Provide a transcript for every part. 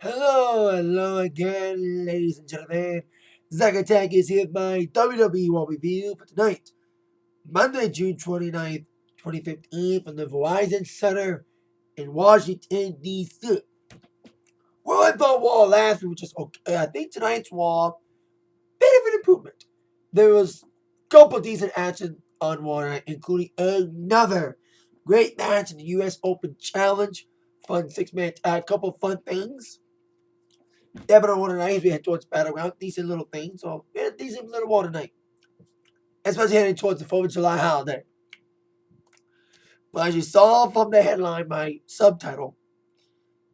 Hello again, ladies and gentlemen. Zack Attack is here with my WWE Raw review for tonight, Monday, June 29th, 2015, from the Verizon Center in Washington, D.C. Well, I thought Raw last week was just okay. I think tonight's Raw, bit of an improvement. There was a couple decent action on Raw tonight, including another great match in the U.S. Open Challenge. Fun six-man tag, couple fun things. Yeah, but on one tonight, we head towards Battleground. Decent little thing. So, yeah, decent little war tonight. Especially heading towards the 4th of July holiday. But as you saw from the headline, my subtitle,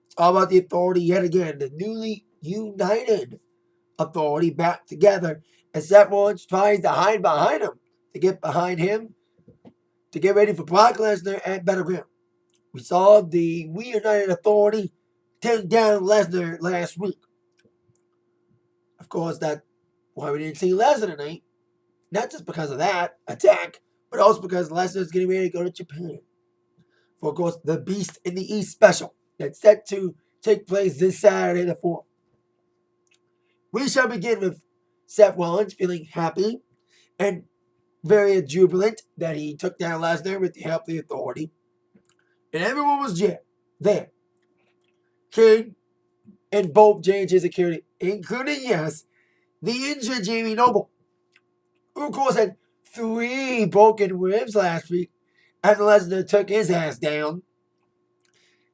it's all about the Authority yet again. The newly united Authority back together. As Seth Rollins tries to hide behind him, to get behind him, to get ready for Brock Lesnar at Battleground. We saw the reunited Authority take down Lesnar last week. Of course, that's why we didn't see Lesnar tonight. Not just because of that attack, but also because Lesnar's getting ready to go to Japan for, of course, the Beast in the East special that's set to take place this Saturday, the 4th. We shall begin with Seth Rollins feeling happy and very jubilant that he took down Lesnar with the help of the Authority. And everyone was there. King and both J&J security, including, yes, the injured Jamie Noble, who, of course, had 3 broken ribs last week after Lesnar took his ass down.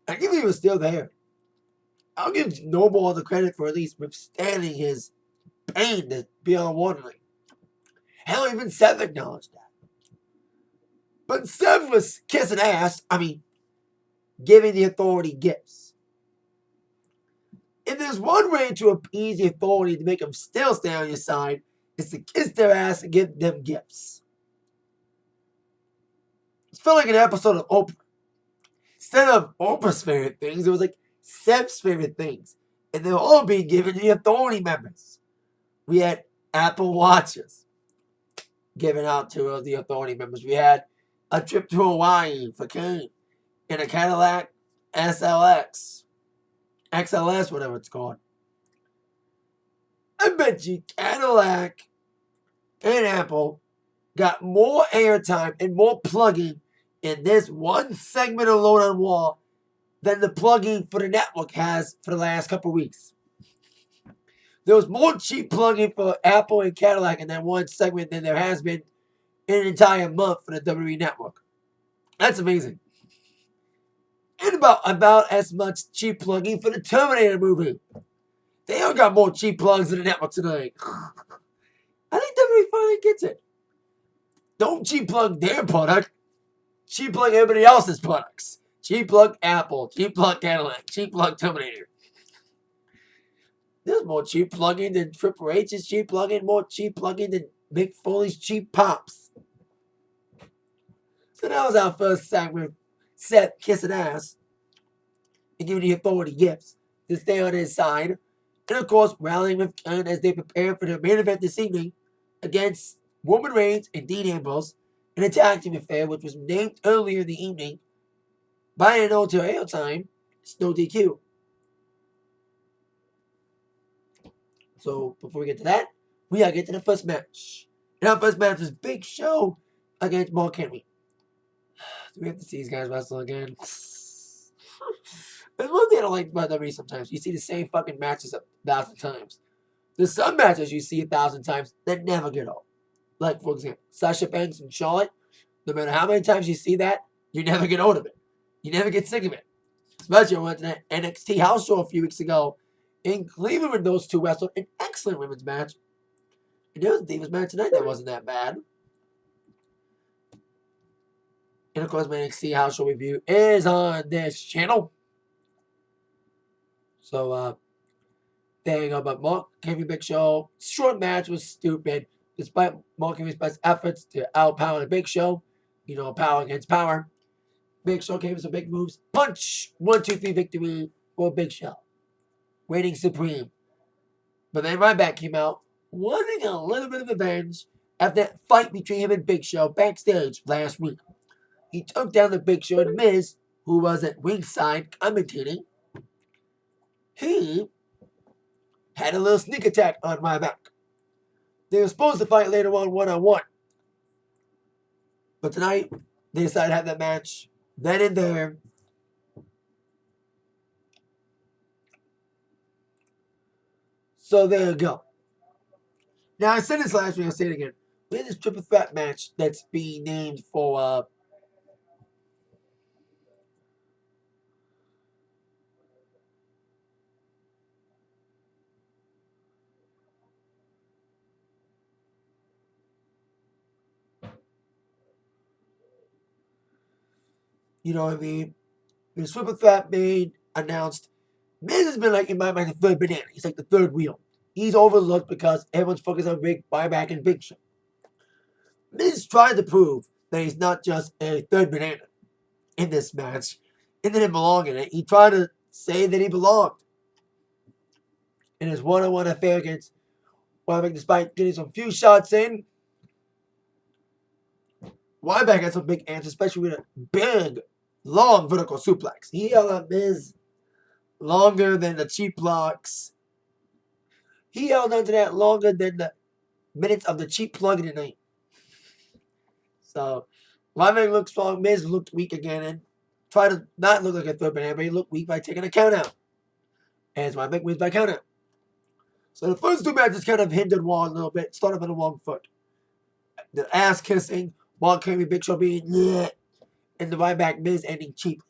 I think he was still there. I'll give Noble all the credit for at least withstanding his pain to be on one night. Hell, even Seth acknowledged that. But Seth was kissing ass. Giving the Authority gifts. If there's one way to appease the Authority to make them still stay on your side, it's to kiss their ass and give them gifts. It felt like an episode of Oprah. Instead of Oprah's favorite things, it was like Seth's favorite things. And they were all being given to the Authority members. We had Apple Watches given out to the Authority members. We had a trip to Hawaii for Kane in a Cadillac SLX, XLS, whatever it's called. I bet you Cadillac and Apple got more airtime and more plugging in this one segment alone on Raw than the plugging for the network has for the last couple weeks. There was more cheap plugging for Apple and Cadillac in that one segment than there has been in an entire month for the WWE Network. That's amazing. And about as much cheap plugging for the Terminator movie. They all got more cheap plugs in the network tonight. I think WWE finally gets it. Don't cheap plug their product. Cheap plug everybody else's products. Cheap plug Apple. Cheap plug Cadillac. Cheap plug Terminator. There's more cheap plugging than Triple H's cheap plugging. More cheap plugging than Mick Foley's cheap pops. So that was our first segment. Seth kissing ass and giving the Authority gifts to stay on his side. And of course, rallying with Kane as they prepare for their main event this evening against Roman Reigns and Dean Ambrose in a tag team affair, which was named earlier in the evening by an Ontario time, Snow DQ. So before we get to that, we gotta get to the first match. And our first match is Big Show against Mark Henry. Do we have to see these guys wrestle again? There's one thing I don't like about WWE sometimes. You see the same fucking matches 1,000 times. There's some matches you see 1,000 times that never get old. Like, for example, Sasha Banks and Charlotte. No matter how many times you see that, you never get old of it. You never get sick of it. Especially when I went to that NXT house show a few weeks ago in Cleveland when those two wrestled an excellent women's match. And there was a Divas match tonight that wasn't that bad. And of course, my NXT house show review is on this channel. So, there you go. But Mark Henry Big Show, short match was stupid. Despite Mark Henry's best efforts to outpower the Big Show, power against power. Big Show came with some big moves. Punch! 1, 2, 3 victory for Big Show. Reigning supreme. But then Ryback came out, wanting a little bit of revenge after that fight between him and Big Show backstage last week. He took down the Big Show and Miz, who was at ringside commentating. he had a little sneak attack on Ryback. They were supposed to fight later on one-on-one. But tonight, they decided to have that match then and there. So there you go. Now, I said this last week, I'll say it again. We had this triple threat match that's being named for, you know what I mean? The triple threat being announced. Miz has been like, in my mind, the third banana. He's like the third wheel. He's overlooked because everyone's focused on Big Ryback and Big Show. Miz tried to prove that he's not just a third banana in this match and didn't belong in it. He tried to say that he belonged in his one-on-one affair against Ryback, despite getting some few shots in. Ryback had some big answers, especially with a big, long vertical suplex. He held on Miz longer than the cheap blocks. He held on to that longer than the minutes of the cheap plug in the night. So, Ryback looked strong. Miz looked weak again and tried to not look like a third banana, but he looked weak by taking a count out. As Ryback wins by count out. So the first two matches kind of hindered Raw a little bit, started on the wrong foot. The ass kissing, Raw carrying Big Show being and the Ryback Miz ending cheap.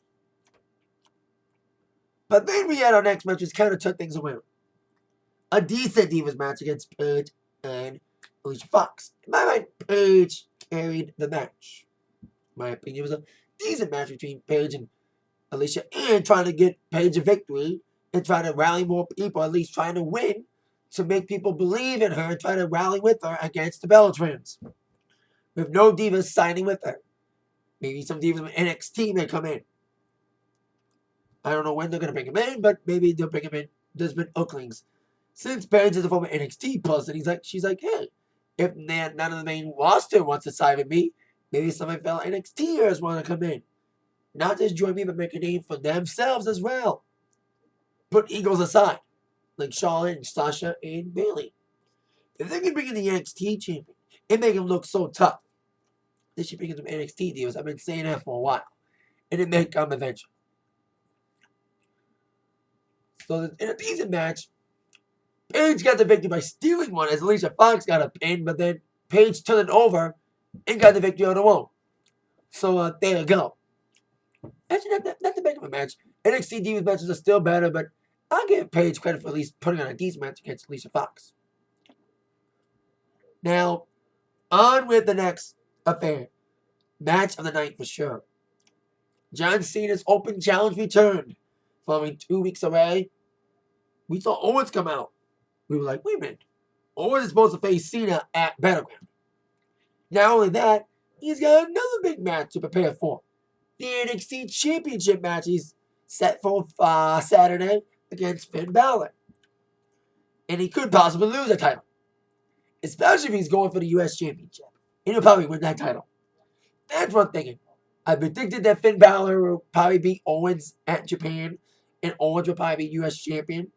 But then we had our next match, which kind of took things away. A decent Divas match against Paige and Alicia Fox. In my mind, Paige carried the match. In my opinion, it was a decent match between Paige and Alicia, and trying to get Paige a victory and trying to rally more people, at least trying to win, to make people believe in her and try to rally with her against the Bella Twins. With no Divas signing with her. Maybe some Divas from NXT may come in. I don't know when they're going to bring him in, but maybe they'll bring him in. There's been Ooklings. Since Paige is a former NXT person, she's like, hey, if none of the main roster wants to sign with me, maybe some of my fellow NXTers want to come in. Not just join me, but make a name for themselves as well. Put egos aside, like Charlotte and Sasha and Bayley. If they can bring in the NXT champion and make him look so tough, they should bring in some NXT deals. I've been saying that for a while. And it may come eventually. So in a decent match, Paige got the victory by stealing one as Alicia Fox got a pin, but then Paige turned it over and got the victory on her own. So there you go. Actually, not the big of a match. NXT Divas matches are still better, but I'll give Paige credit for at least putting on a decent match against Alicia Fox. Now, on with the next affair. Match of the night for sure. John Cena's Open Challenge returned. Following 2 weeks away, we saw Owens come out. We were like, wait a minute. Owens is supposed to face Cena at Battleground. Not only that, he's got another big match to prepare for. The NXT Championship match he's set for Saturday against Finn Balor. And he could possibly lose the title. Especially if he's going for the US Championship. And he'll probably win that title. That's what I'm thinking. I predicted that Finn Balor will probably beat Owens at Japan. And Owens will probably be US Champion.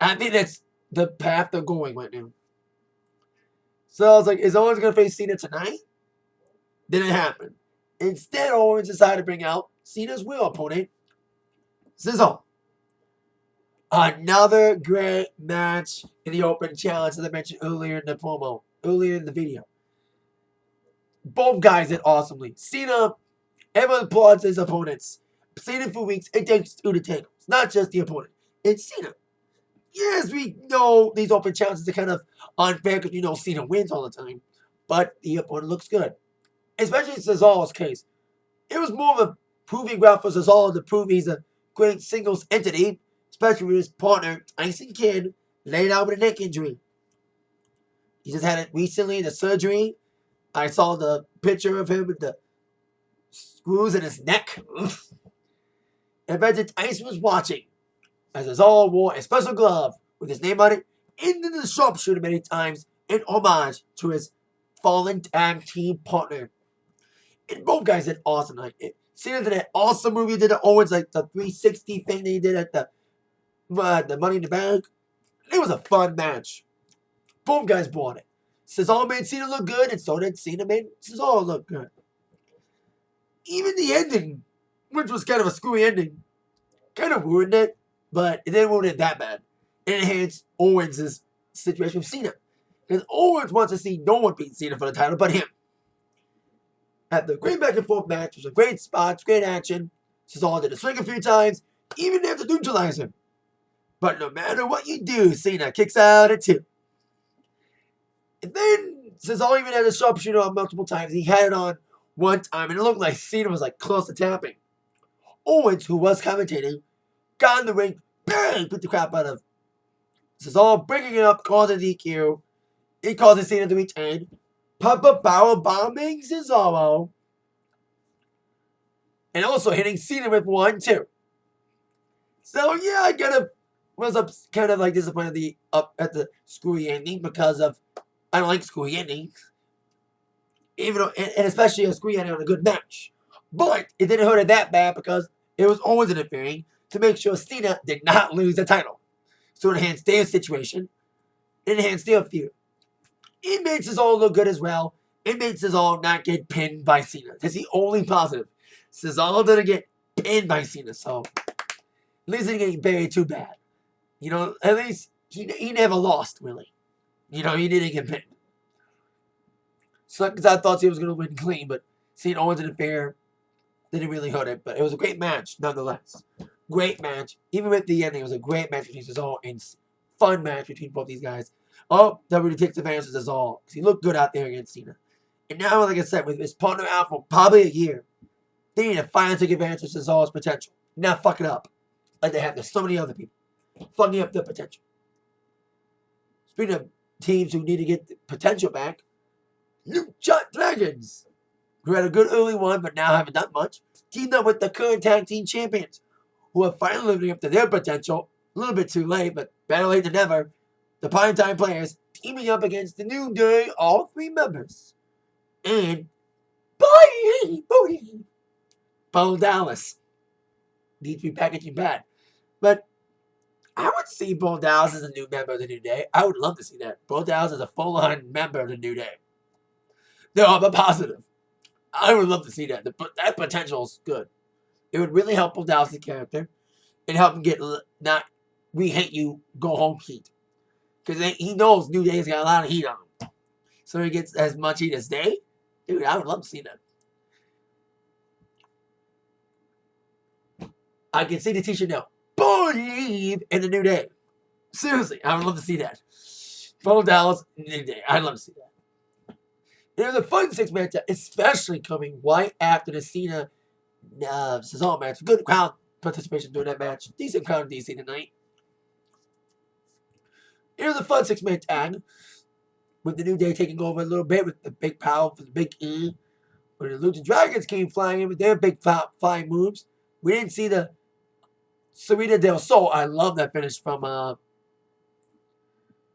I think that's the path they're going right now. So I was like, is Owens going to face Cena tonight? Didn't happen. Instead, Owens decided to bring out Cena's real opponent, Cesaro. Another great match in the Open Challenge, as I mentioned earlier in the promo, earlier in the video. Both guys did awesomely. Cena, everyone applauds his opponents. Cena for weeks, it takes two to tango. It's not just the opponent. It's Cena. Yes, we know these Open Challenges are kind of unfair because you know Cena wins all the time. But the opponent looks good. Especially in Cesaro's case. It was more of a proving ground for Cesaro to prove he's a great singles entity, especially with his partner, Tyson Kidd, laid out with a neck injury. He just had it recently, the surgery. I saw the picture of him with the screws in his neck. And Brendan Tyson was watching as Cesaro wore a special glove with his name on it into the sharpshooter many times in homage to his fallen tag team partner. And both guys did awesome. Like Cena did that awesome movie he did at Owens, like the 360 thing that he did at the But the Money in the Bank, it was a fun match. Both guys bought it. Cesaro made Cena look good, and so did Cena made Cesaro look good. Even the ending, which was kind of a screwy ending, kind of ruined it, but it didn't ruin it that bad. It enhanced Owens' situation with Cena. Because Owens wants to see no one beat Cena for the title but him. Had the great back and forth match, was a great spots, great action. Cesaro did the swing a few times, even had to neutralize him. But no matter what you do, Cena kicks out at 2. And then Cesaro even had a sharpshooter on multiple times. He had it on one time, and it looked like Cena was like close to tapping. Owens, who was commentating, got in the ring, bang, put the crap out of Cesaro, bringing it up, causing DQ. It causes Cena to retain. Papa power bombing Cesaro. And also hitting Cena with 1, 2. So yeah, I was kind of like disappointed at the screwy ending because of I don't like screwy endings. Even though, and especially a screwy ending on a good match. But it didn't hurt it that bad because it was always interfering to make sure Cena did not lose the title. So it enhanced their situation. It enhanced their feud. It made Cesaro look good as well. It made Cesaro not get pinned by Cena. That's the only positive. Cesaro didn't get pinned by Cena, so at least he didn't get buried too bad. You know, at least he never lost, really. You know, he didn't get pinned. So, because I thought he was going to win clean, but seeing Owens interfere didn't really hurt it. But it was a great match, nonetheless. Great match. Even with the ending, it was a great match between Cesaro and fun match between both these guys. Oh, WWE takes advantage of Cesaro because he looked good out there against Cena. And now, like I said, with his partner out for probably a year, they need to finally take advantage of Cesaro's potential. Not fuck it up like they have to so many other people. Fucking up their potential. Speaking of teams who need to get the potential back, Lucha Dragons, who had a good early one but now haven't done much, teamed up with the current tag team champions, who are finally living up to their potential. A little bit too late, but better late than never. The Primetime Players teaming up against the New Day, all 3 members. And Bo Dallas needs to be packaging bad. But I would see Bo Dallas as a new member of the New Day. I would love to see that. Bo Dallas is a full-on member of the New Day. No, I'm a positive. I would love to see that. That potential is good. It would really help Bo Dallas' character and help him get not we hate you, go home heat. Because he knows New Day's got a lot of heat on him. So he gets as much heat as they. Dude, I would love to see that. I can see the t-shirt now. Believe in the New Day. Seriously, I would love to see that. Bo Dallas, New Day. I'd love to see that. There's a fun 6-man tag, especially coming right after the Cena Cesaro match. Good crowd participation during that match. Decent crowd in DC tonight. Here's a fun 6-man tag with the New Day taking over a little bit with the big power for the Big E. When the Lucha Dragons came flying in with their big flying moves, we didn't see the Sarita del Sol. I love that finish from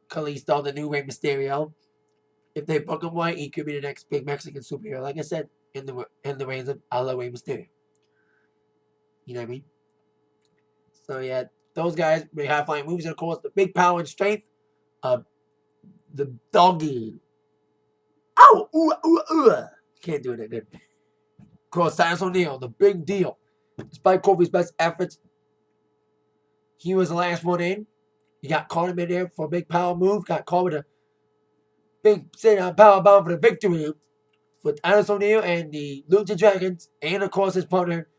Kalisto, the new Rey Mysterio. If they book him right, he could be the next big Mexican superhero. Like I said, in the reigns of a la Rey Mysterio. You know what I mean? So yeah, those guys, they have flying moves, and of course, the big power and strength of the doggy. Ow! Ooh, ooh, ooh. Can't do it that good. Of course, Titus O'Neil, the big deal. Despite Kofi's best efforts, he was the last one in. He got caught in there for a big power move. Got caught with a big sit-down power bomb for the victory for Titus O'Neil and the Lucha Dragons, and of course his partner,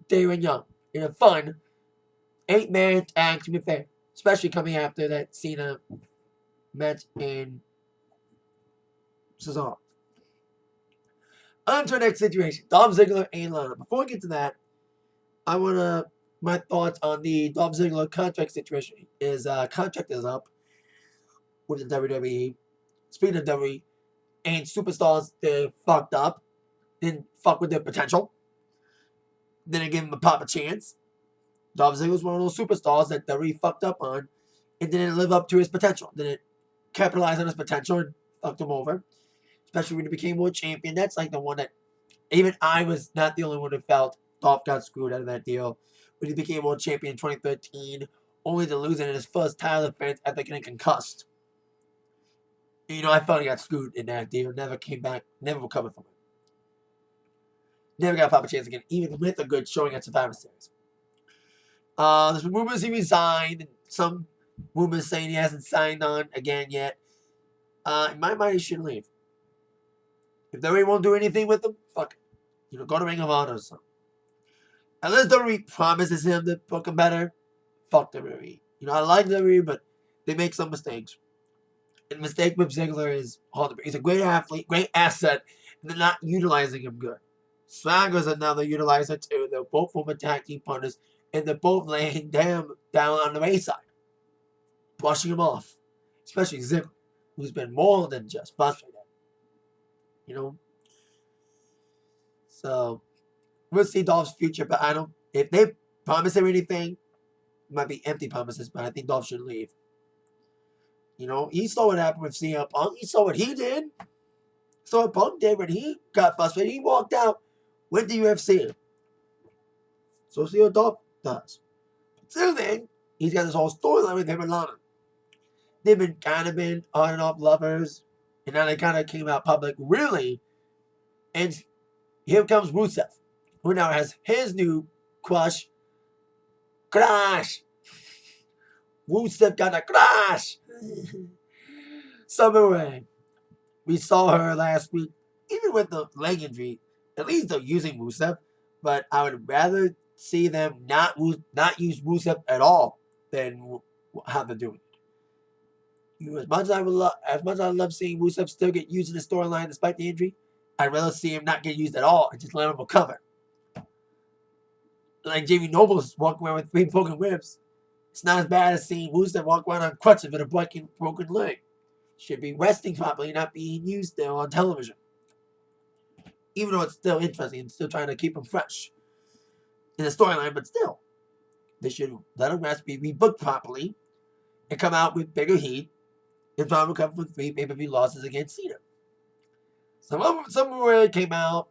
Darren Young. In a fun 8-man tag, to be fair. Especially coming after that Cena match in Cesaro. On to the next situation. Dolph Ziggler and Lana. Before I get to that, I want to my thoughts on the Dolph Ziggler contract situation. His contract is up with the WWE. Speaking of WWE and superstars, they fucked up. Didn't fuck with their potential. Didn't give him a proper chance. Dolph Ziggler was one of those superstars that WWE fucked up on and didn't live up to his potential. Didn't capitalize on his potential and fucked him over. Especially when he became world champion. That's like the one that even I was not the only one who felt Dolph got screwed out of that deal. When he became world champion in 2013, only to lose it in his first title defense after getting concussed. I felt he got screwed in that deal. Never came back. Never recovered from it. Never got a proper chance again, even with a good showing at Survivor Series. There's rumors he resigned, and some rumors saying he hasn't signed on again yet. In my mind, he should leave. If WWE won't do anything with him, fuck it. Go to Ring of Honor or something. Unless WWE promises him to book him better, fuck WWE. I like WWE, but they make some mistakes. And the mistake with Ziggler is he's a great athlete, great asset, and they're not utilizing him good. Swagger's another utilizer too. They're both former tag team partners, and they're both laying down on the wayside, brushing him off. Especially Ziggler, who's been more than just frustrated. So we'll see Dolph's future, but I don't. If they promise him anything, it might be empty promises. But I think Dolph should leave. He saw what happened with CM Punk. He saw what he did. So what Punk did when he got frustrated. He walked out, went to UFC. So see what Dolph does. Till then, he's got this whole storyline with him and Lana. They've been on and off lovers, and now they kind of came out public, really. And here comes Rusev, who now has his new crush. Crash! Rusev got a crash! Summer Rae. We saw her last week, even with the leg injury. At least they're using Rusev, but I would rather see them not use Rusev at all than how they're doing it. As much as I love seeing Rusev still get used in the storyline despite the injury, I'd rather see him not get used at all and just let him recover. Like Jamie Noble's walking around with 3 broken ribs. It's not as bad as seeing Rusev walk around on crutches with a broken leg. Should be resting properly, not being used there on television. Even though it's still interesting and still trying to keep him fresh in the storyline, but still, they should let him rest, be rebooked properly, and come out with bigger heat and try to recover from 3 pay-per-view losses against Cena. Someone came out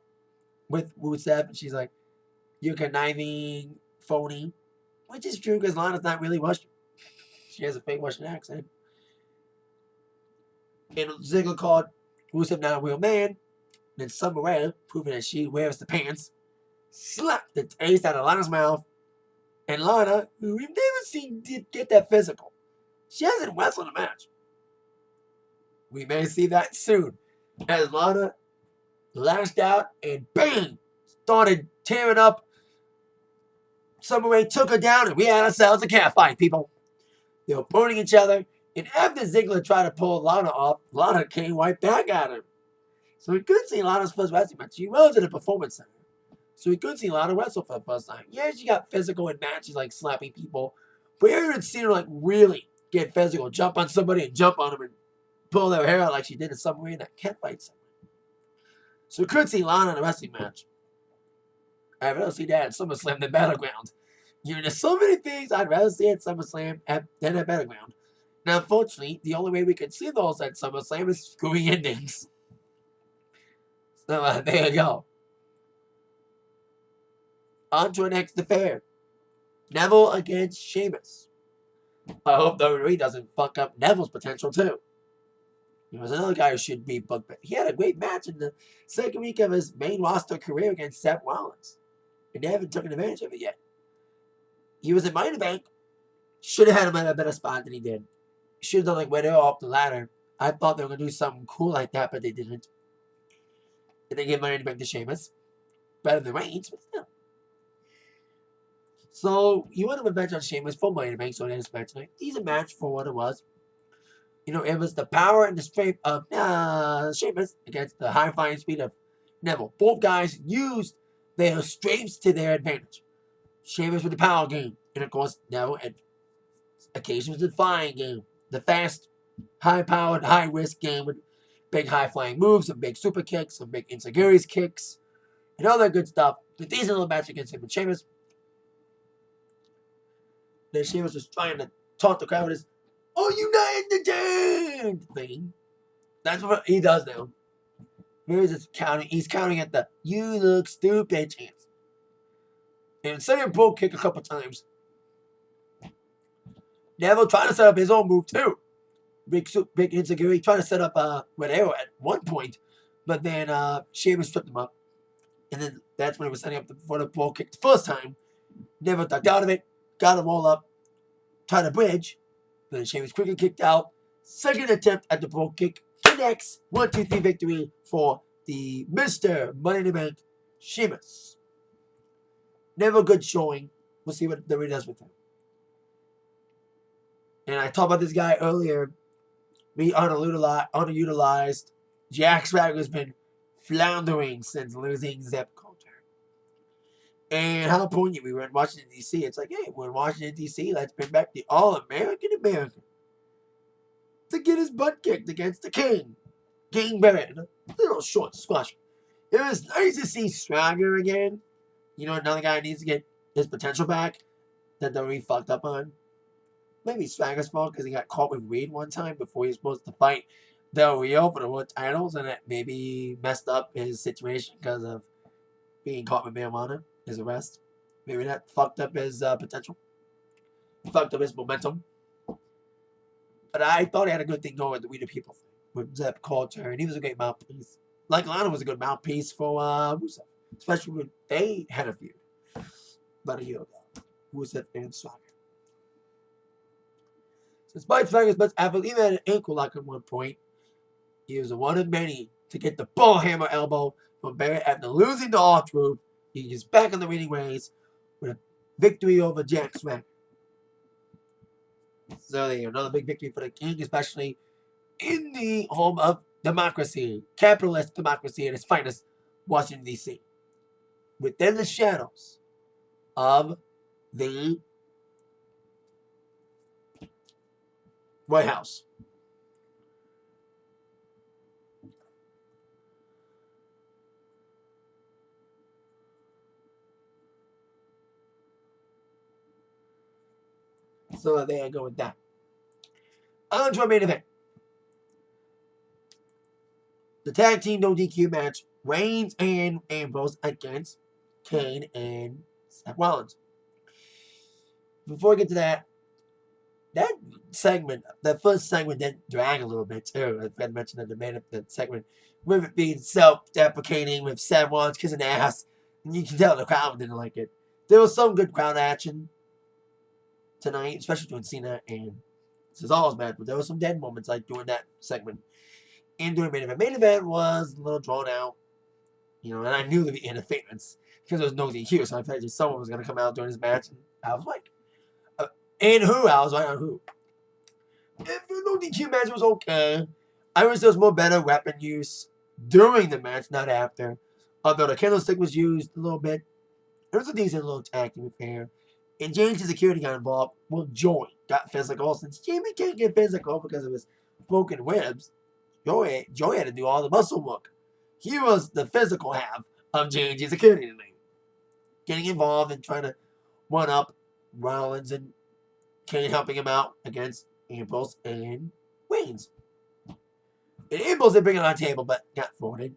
with Rusev, and she's like, "You're conniving, phony," which is true because Lana's not really Russian. She has a fake Russian accent. And Ziggler called Rusev not a real man. Then Summer Rae, proving that she wears the pants, slapped the taste out of Lana's mouth. And Lana, who we've never seen get that physical, she hasn't wrestled a match. We may see that soon, as Lana lashed out and bang, started tearing up. Summer Rae took her down, and we had ourselves a cat fight, people. They were pointing each other, and after Ziggler tried to pull Lana off, Lana came right back at him. So we could see Lana's first wrestling match. She was at a performance center. So we could see Lana wrestle for the first time. Yeah, she got physical in matches like slapping people. But we haven't seen her really get physical, jump on somebody and jump on them and pull their hair out like she did in some way in that cat fight center. So we could see Lana in a wrestling match. I'd rather see that at SummerSlam than Battleground. There's so many things I'd rather see at SummerSlam than at Battleground. Now, unfortunately, the only way we can see those at SummerSlam is screwy endings. So there you go. On to our next affair. Neville against Sheamus. I hope WWE doesn't fuck up Neville's potential too. He was another guy who should be booked. He had a great match in the second week of his main roster career against Seth Rollins. And they haven't taken advantage of it yet. He was in Money in the Bank. Should have had him at a better spot than he did. Should have done like where they were off the ladder. I thought they were going to do something cool like that, but they didn't. And they gave Money in the Bank to Sheamus. Better than Reigns, but still. So, you want to match on Sheamus for Money in the Bank, so that's match tonight. Decent match for what it was. It was the power and the strength of Sheamus against the high flying speed of Neville. Both guys used their strengths to their advantage. Sheamus with the power game, and of course, Neville at occasions with the flying game. The fast, high-powered, high-risk game with big high-flying moves, some big super kicks, some big insecurities kicks, and all that good stuff. The decent little match against him and Sheamus. Then Sheamus was trying to taunt the crowd with his, "Oh, you not entertained" thing. That's what he does now. He's just counting. He's counting at the "you look stupid" chance. And Cedric Bull kick a couple times. Neville trying to set up his own move too. Big insecurity trying to set up with Arrow at one point, but then Sheamus tripped him up, and then that's when he was setting up for the ball kick the first time. Neville ducked out of it, got him roll up, tried to bridge, but then Sheamus quickly kicked out. Second attempt at the ball kick connects. 1-2-3 victory for the Mr. Money in the Bank, Sheamus. Never good showing. We'll see what WWE does with him. And I talked about this guy earlier. We underutilized. Jack Swagger's been floundering since losing Zeb Coulter. And how poignant we were in Washington, D.C. It's like, hey, we're in Washington, D.C. Let's bring back the All-American American to get his butt kicked against the King. King Barrett. A little short squash. It was nice to see Swagger again. You know, another guy needs to get his potential back that WWE fucked up on. Maybe Swagger's fault because he got caught with Reed one time before he was supposed to fight Del Rio for the world titles, and that maybe messed up his situation because of being caught with marijuana, his arrest. Maybe that fucked up his potential, fucked up his momentum. But I thought he had a good thing going with the We the People thing with Zeb Coulter, and he was a great mouthpiece. Like Lana was a good mouthpiece for Rusev, especially when they had a feud about a year ago. Rusev and Swagger. Despite Swagger's best effort, even at an ankle lock at one point, he was one of many to get the bull hammer elbow from Barrett after losing to R-Truth. He is back on the winning ways with a victory over Jack Swagger. So there, another big victory for the King, especially in the home of democracy, capitalist democracy at its finest, Washington, D.C. Within the shadows of the White House. So there I go with that. On to our main event. The tag team no DQ match, Reigns and Ambrose against Kane and Seth Rollins. Before we get to that segment, that first segment did drag a little bit too. I had mentioned that the main event segment, with it being self-deprecating, with Seth Rollins kissing ass, and you can tell the crowd didn't like it. There was some good crowd action tonight, especially during Cena and Cesaro's match, but there were some dead moments like during that segment. And during main event. Main event was a little drawn out, you know, and I knew there'd be interference because there was no DQ, so I figured someone was going to come out during this match, and I was like, and who? I was right on who. If the no DQ match was okay, I wish there was more better weapon use during the match, not after. Although the candlestick was used a little bit, it was a decent little tag team affair. And James' security got involved. Well, Joey got physical. Since Jamie can't get physical because of his broken ribs, Joey had to do all the muscle work. He was the physical half of James' security tonight. Getting involved and trying to one up Rollins and Kane helping him out against Ambrose and Reigns. And Ambrose did bring it on the table, but got thwarted.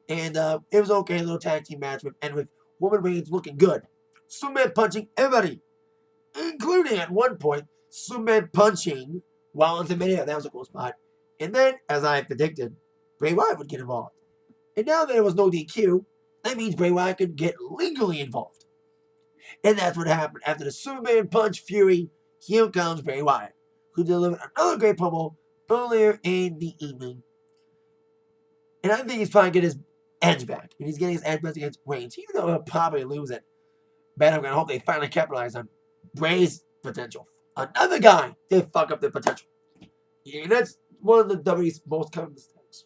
And it was okay, a little tag team match with Roman Reigns looking good. Superman punching everybody, including at one point, Superman punching Rollins and Mania. That was a cool spot. And then, as I predicted, Bray Wyatt would get involved. And now there was no DQ, that means Bray Wyatt could get legally involved. And that's what happened. After the Superman punch Fury, here comes Bray Wyatt, who delivered another great promo earlier in the evening. And I think he's trying to get his edge back. And he's getting his edge back against Reigns, even though he'll probably lose it. But I'm going to hope they finally capitalize on Bray's potential. Another guy, they fuck up their potential. And that's one of the W's most common mistakes.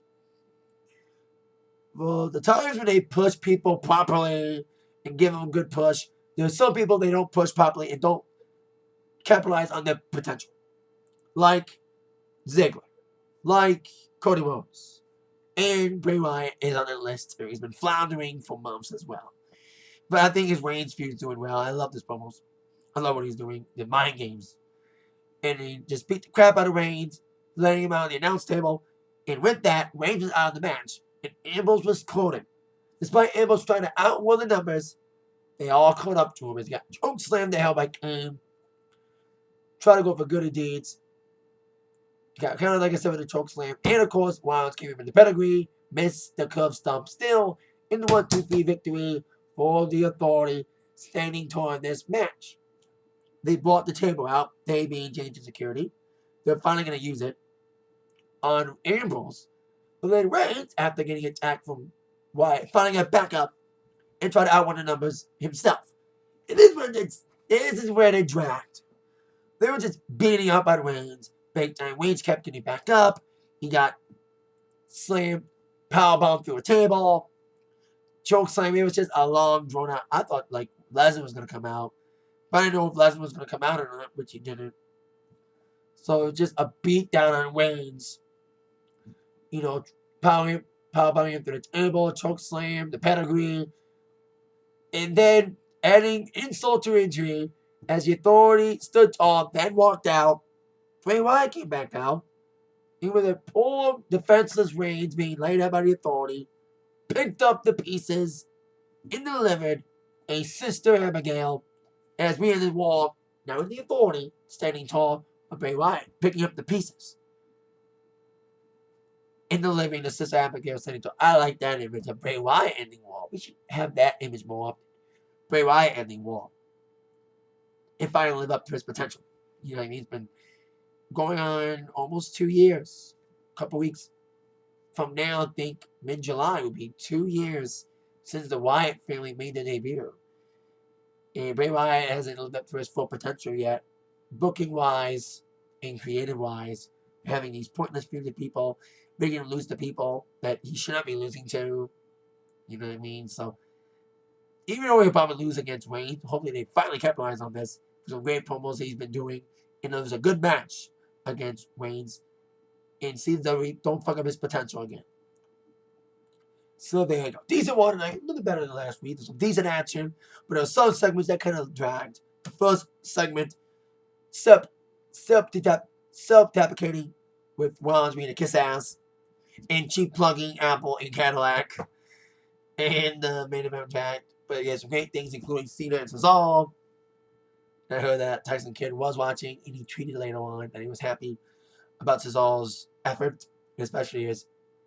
Well, the times when they push people properly and give them a good push, there's some people they don't push properly and don't capitalize on their potential. Like Ziggler. Like Cody Rhodes. And Bray Wyatt is on the list too. He's been floundering for months as well. But I think his Reigns feud is doing well. I love this promos. I love what he's doing. The mind games. And he just beat the crap out of Reigns, letting him out on the announce table. And with that, Reigns was out of the match. And Ambrose was quoted. Despite Ambrose trying to outrun the numbers, they all caught up to him as he got choke slammed to hell by Kane. try to go for good deeds. Kind of like I said with the choke slam. And of course, Rollins came in with the pedigree, missed the curve stomp still in the 1-2-3 victory for the Authority, standing tall in this match. They brought the table out, they being James and security. They're finally going to use it on Ambrose. But then Reigns, after getting attacked from Wyatt, finally got back up and tried to outrun the numbers himself. And this is where they dragged. They were just beating up on Reigns. Big time. Reigns kept getting back up. He got slammed, powerbombed through a table, choke slam. It was just a long, drawn out. I thought like Lesnar was going to come out. But I didn't know if Lesnar was going to come out or not, which he didn't. So it was just a beat down on Reigns. You know, powerbombing him through the table, choke slam, the pedigree. And then adding insult to injury as the Authority stood tall, then walked out. Bray Wyatt came back out. And with a poor defenseless Reigns being laid out by the Authority, picked up the pieces and delivered a Sister Abigail as we in the wall, now in the Authority, standing tall, but Bray Wyatt picking up the pieces and delivering the Sister Abigail standing tall. I like that image of Bray Wyatt ending wall. We should have that image more often. Bray Wyatt ending wall. And finally live up to his potential. You know what I mean? It's been going on almost 2 years. A couple weeks from now, I think mid-July will be 2 years since the Wyatt family made their debut. And Bray Wyatt hasn't lived up to his full potential yet, booking-wise and creative-wise, having these pointless feuds with people, making him lose to people that he should not be losing to. You know what I mean? So, even though he'll probably lose against Reigns, hopefully they finally capitalize on this. Some great promos he's been doing. And it was a good match against Reigns. And seems that don't fuck up his potential again. So there you go. Decent one tonight. A little better than last week. There's some decent action. But there were some segments that kind of dragged. The first segment, self-deprecating with Rollins being a kiss ass. And cheap plugging Apple and Cadillac. And the main event dragged. But yeah, some great things, including Cena and Cesaro. I heard that Tyson Kidd was watching, and he tweeted later on that he was happy about Cesaro's effort, especially his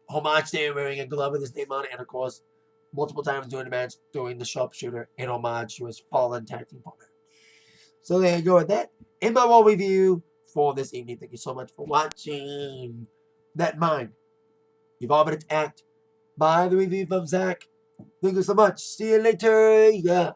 homage to him wearing a glove with his name on it, and of course, multiple times during the match, doing the sharpshooter in homage to his fallen tag team partner. So there you go with that. In my wall review for this evening. Thank you so much for watching. That in mind, you've all been attacked by the review from Zach. Thank you so much. See you later. Yeah.